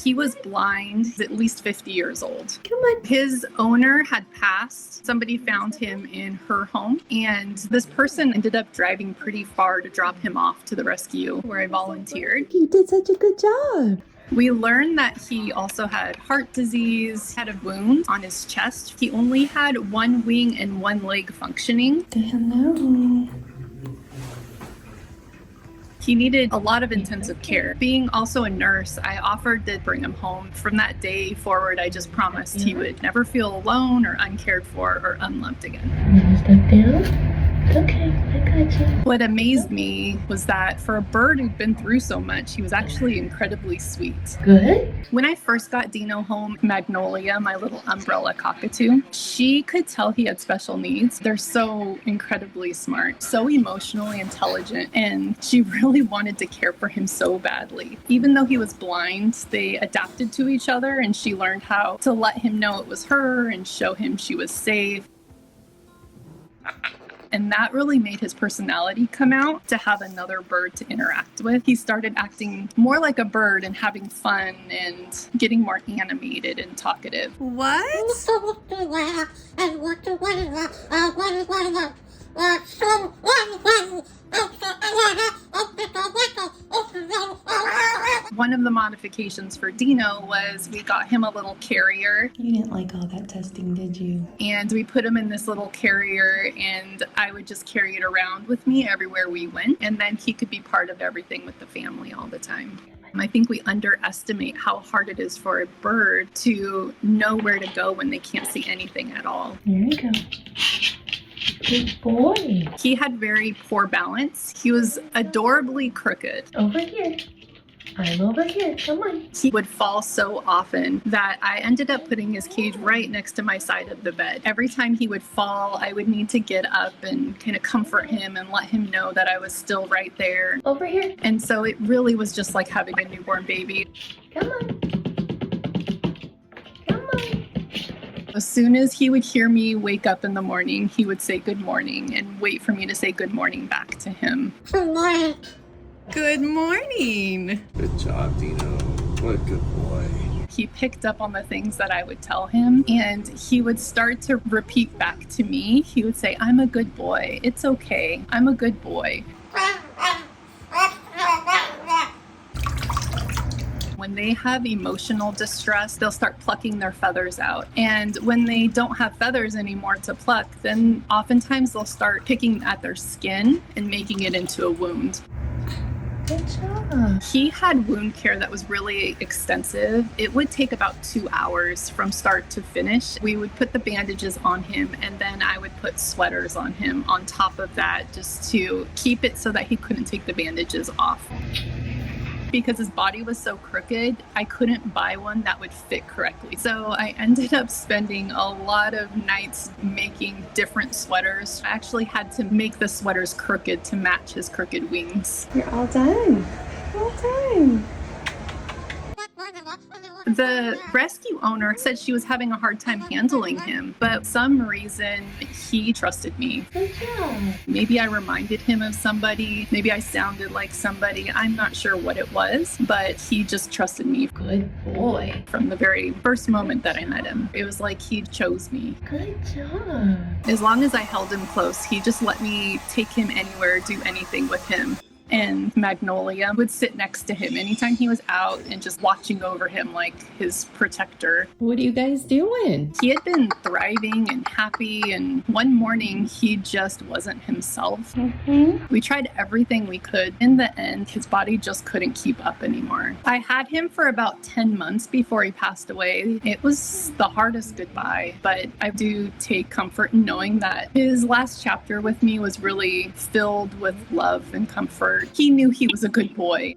He was blind, at least 50 years old. Come on. His owner had passed. Somebody found him in her home, and this person ended up driving pretty far to drop him off to the rescue where I volunteered. You did such a good job. We learned that he also had heart disease, had a wound on his chest. He only had one wing and one leg functioning. Hello. He needed a lot of intensive care. Being also a nurse, I offered to bring him home. From that day forward, I just promised he would never feel alone or uncared for or unloved again. Step down. Okay, I got you. What amazed me was that for a bird who'd been through so much, he was actually incredibly sweet. Good. When I first got Dino home, Magnolia, my little umbrella cockatoo, she could tell he had special needs. They're so incredibly smart, so emotionally intelligent, and she really wanted to care for him so badly. Even though he was blind, they adapted to each other, and she learned how to let him know it was her and show him she was safe. And that really made his personality come out to have another bird to interact with. He started acting more like a bird and having fun and getting more animated and talkative. What? One of the modifications for Dino was we got him a little carrier. You didn't like all that testing, did you? And we put him in this little carrier, and I would just carry it around with me everywhere we went. And then he could be part of everything with the family all the time. I think we underestimate how hard it is for a bird to know where to go when they can't see anything at all. There you go. Good boy. He had very poor balance. He was adorably crooked. Over here. I'm over here. Come on. He would fall so often that I ended up putting his cage right next to my side of the bed. Every time he would fall, I would need to get up and kind of comfort him and let him know that I was still right there. Over here. And so it really was just like having a newborn baby. Come on. Come on. As soon as he would hear me wake up in the morning, he would say good morning and wait for me to say good morning back to him. Good morning. Good morning. Good job, Dino. What a good boy. He picked up on the things that I would tell him, and he would start to repeat back to me. He would say, I'm a good boy. It's okay. I'm a good boy. When they have emotional distress, they'll start plucking their feathers out. And when they don't have feathers anymore to pluck, then oftentimes they'll start picking at their skin and making it into a wound. Good job. He had wound care that was really extensive. It would take about 2 hours from start to finish. We would put the bandages on him, and then I would put sweaters on him on top of that just to keep it so that he couldn't take the bandages off. Because his body was so crooked, I couldn't buy one that would fit correctly. So I ended up spending a lot of nights making different sweaters. I actually had to make the sweaters crooked to match his crooked wings. You're all done. All done. The rescue owner said she was having a hard time handling him, but for some reason he trusted me. Good job. Maybe I reminded him of somebody. Maybe I sounded like somebody. I'm not sure what it was, but he just trusted me Good boy. from the very first moment that I met him. It was like he chose me. Good job. As long as I held him close, he just let me take him anywhere, do anything with him. And Magnolia would sit next to him anytime he was out and just watching over him like his protector. What are you guys doing? He had been thriving and happy, and one morning he just wasn't himself. We tried everything we could. In the end, his body just couldn't keep up anymore. I had him for about 10 months before he passed away. It was the hardest goodbye, but I do take comfort in knowing that his last chapter with me was really filled with love and comfort. He knew he was a good boy.